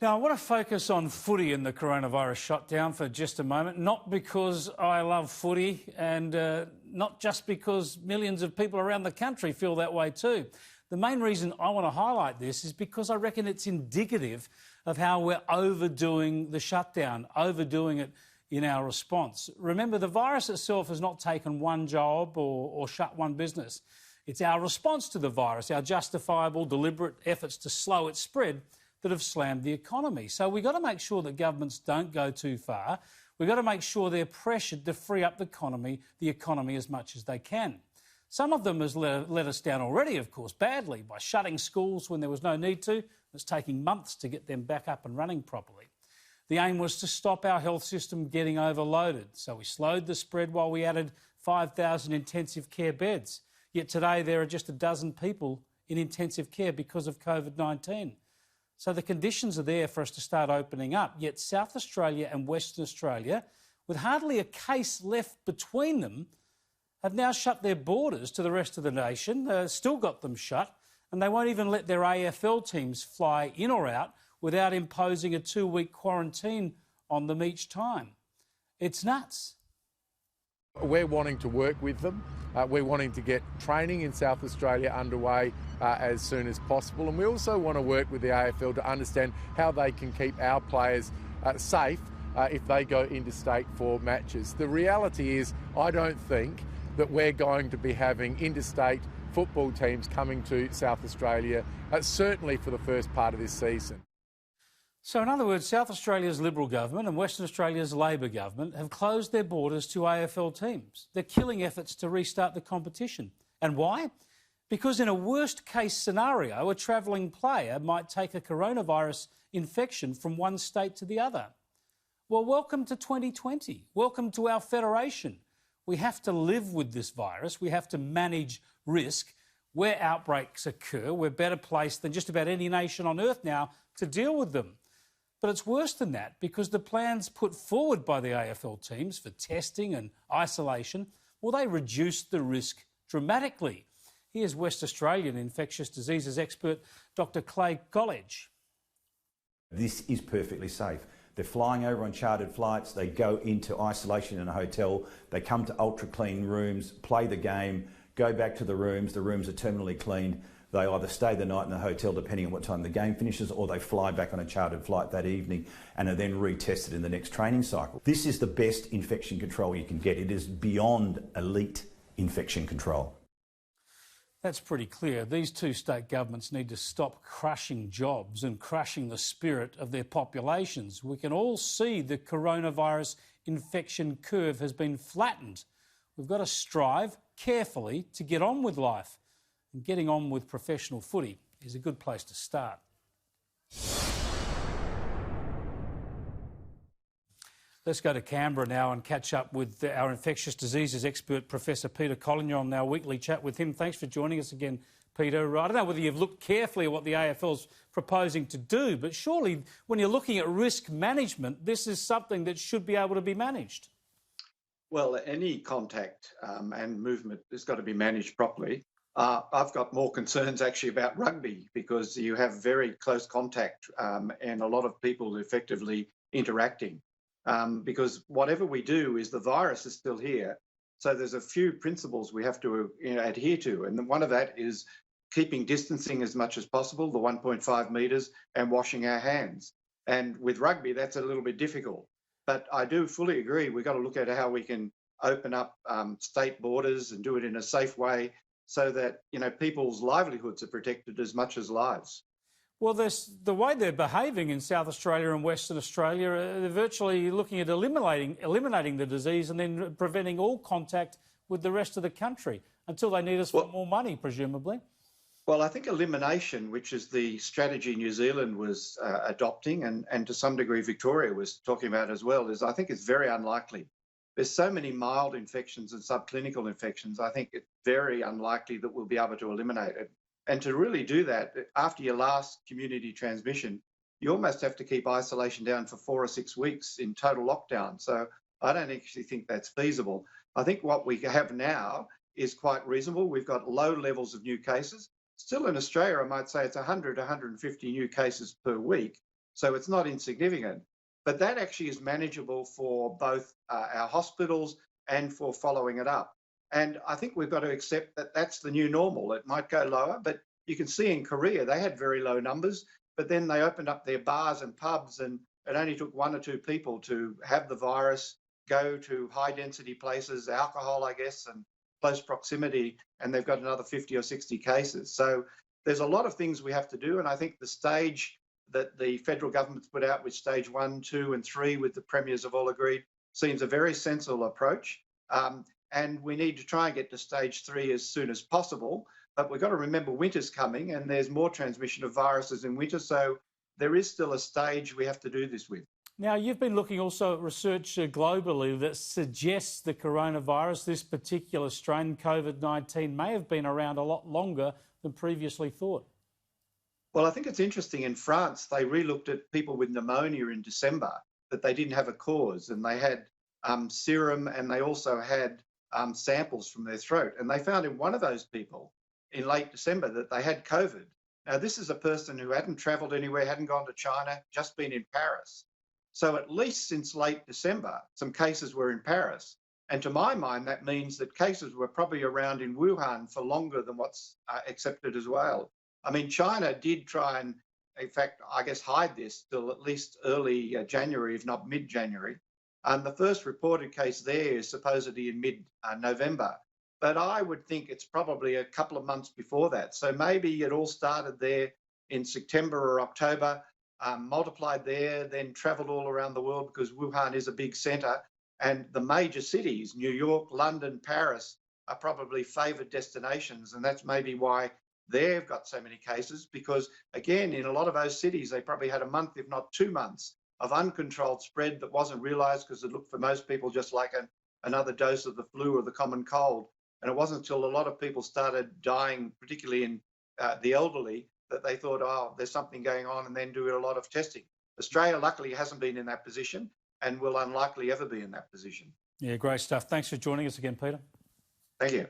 Now, I want to focus on footy and the coronavirus shutdown for just a moment, not because I love footy and not just because millions of people around the country feel that way too. The main reason I want to highlight this is because I reckon it's indicative of how we're overdoing the shutdown, overdoing it in our response. Remember, the virus itself has not taken one job or shut one business. It's our response to the virus, our justifiable, deliberate efforts to slow its spread that have slammed the economy. So we've got to make sure that governments don't go too far. We've got to make sure they're pressured to free up the economy as much as they can. Some of them has let us down already, of course, badly, by shutting schools when there was no need to. It's taking months to get them back up and running properly. The aim was to stop our health system getting overloaded, so we slowed the spread while we added 5,000 intensive care beds. Yet today there are just a dozen people in intensive care because of COVID-19. So the conditions are there for us to start opening up, yet South Australia and Western Australia, with hardly a case left between them, have now shut their borders to the rest of the nation, still got them shut, and they won't even let their AFL teams fly in or out without imposing a 2-week quarantine on them each time. It's nuts. We're wanting to work with them. We're wanting to get training in South Australia underway as soon as possible. And we also want to work with the AFL to understand how they can keep our players safe if they go interstate for matches. The reality is, I don't think that we're going to be having interstate football teams coming to South Australia, certainly for the first part of this season. So, in other words, South Australia's Liberal government and Western Australia's Labor government have closed their borders to AFL teams. They're killing efforts to restart the competition. And why? Because in a worst-case scenario, a travelling player might take a coronavirus infection from one state to the other. Well, welcome to 2020. Welcome to our federation. We have to live with this virus. We have to manage risk. Where outbreaks occur, we're better placed than just about any nation on earth now to deal with them. But it's worse than that, because the plans put forward by the AFL teams for testing and isolation, well, they reduce the risk dramatically. Here's West Australian infectious diseases expert Dr. Collignon. This is perfectly safe. They're flying over on chartered flights, they go into isolation in a hotel, they come to ultra-clean rooms, play the game, go back to the rooms are terminally cleaned. They either stay the night in the hotel depending on what time the game finishes, or they fly back on a chartered flight that evening and are then retested in the next training cycle. This is the best infection control you can get. It is beyond elite infection control. That's pretty clear. These two state governments need to stop crushing jobs and crushing the spirit of their populations. We can all see the coronavirus infection curve has been flattened. We've got to strive carefully to get on with life. And getting on with professional footy is a good place to start. Let's go to Canberra now and catch up with our infectious diseases expert, Professor Peter Collignon, on our weekly chat with him. Thanks for joining us again, Peter. I don't know whether you've looked carefully at what the AFL's proposing to do, but surely when you're looking at risk management, this is something that should be able to be managed. Well, any contact and movement has got to be managed properly. I've got more concerns actually about rugby, because you have very close contact and a lot of people effectively interacting. Because whatever we do is the virus is still here. So there's a few principles we have to adhere to. And one of that is keeping distancing as much as possible, the 1.5 metres, and washing our hands. And with rugby, that's a little bit difficult. But I do fully agree, we've got to look at how we can open up state borders and do it in a safe way, so that, people's livelihoods are protected as much as lives. Well, the way they're behaving in South Australia and Western Australia, they're virtually looking at eliminating the disease and then preventing all contact with the rest of the country until they need us for more money, presumably. Well, I think elimination, which is the strategy New Zealand was adopting, and to some degree Victoria was talking about as well, I think it's very unlikely. There's so many mild infections and subclinical infections, I think it's very unlikely that we'll be able to eliminate it. And to really do that, after your last community transmission, you almost have to keep isolation down for 4 or 6 weeks in total lockdown. So I don't actually think that's feasible. I think what we have now is quite reasonable. We've got low levels of new cases. Still in Australia, I might say it's 100 to 150 new cases per week. So it's not insignificant. But that actually is manageable for both our hospitals and for following it up. And I think we've got to accept that that's the new normal. It might go lower, but you can see in Korea, they had very low numbers, but then they opened up their bars and pubs, and it only took 1 or 2 people to have the virus, go to high density places, alcohol, I guess, and close proximity, and they've got another 50 or 60 cases. So there's a lot of things we have to do. And I think the stage that the federal government's put out with stage 1, 2, and 3, with the premiers have all agreed, seems a very sensible approach. And we need to try and get to stage 3 as soon as possible. But we've got to remember winter's coming, and there's more transmission of viruses in winter. So there is still a stage we have to do this with. Now, you've been looking also at research globally that suggests the coronavirus, this particular strain, COVID-19, may have been around a lot longer than previously thought. Well, I think it's interesting. In France, they re-looked at people with pneumonia in December, that they didn't have a cause, and they had serum, and they also had samples from their throat. And they found in one of those people in late December that they had COVID. Now, this is a person who hadn't travelled anywhere, hadn't gone to China, just been in Paris. So at least since late December, some cases were in Paris. And to my mind, that means that cases were probably around in Wuhan for longer than what's accepted as well. I mean, China did try and, in fact, I guess, hide this till at least early January, if not mid-January. And the first reported case there is supposedly in mid-November. But I would think it's probably a couple of months before that. So maybe it all started there in September or October, multiplied there, then travelled all around the world, because Wuhan is a big centre. And the major cities, New York, London, Paris, are probably favoured destinations. And that's maybe why they've got so many cases, because, again, in a lot of those cities, they probably had a month, if not 2 months, of uncontrolled spread that wasn't realised, because it looked for most people just like another dose of the flu or the common cold. And it wasn't until a lot of people started dying, particularly in the elderly, that they thought, oh, there's something going on, and then do a lot of testing. Australia, luckily, hasn't been in that position and will unlikely ever be in that position. Yeah, great stuff. Thanks for joining us again, Peter. Thank you.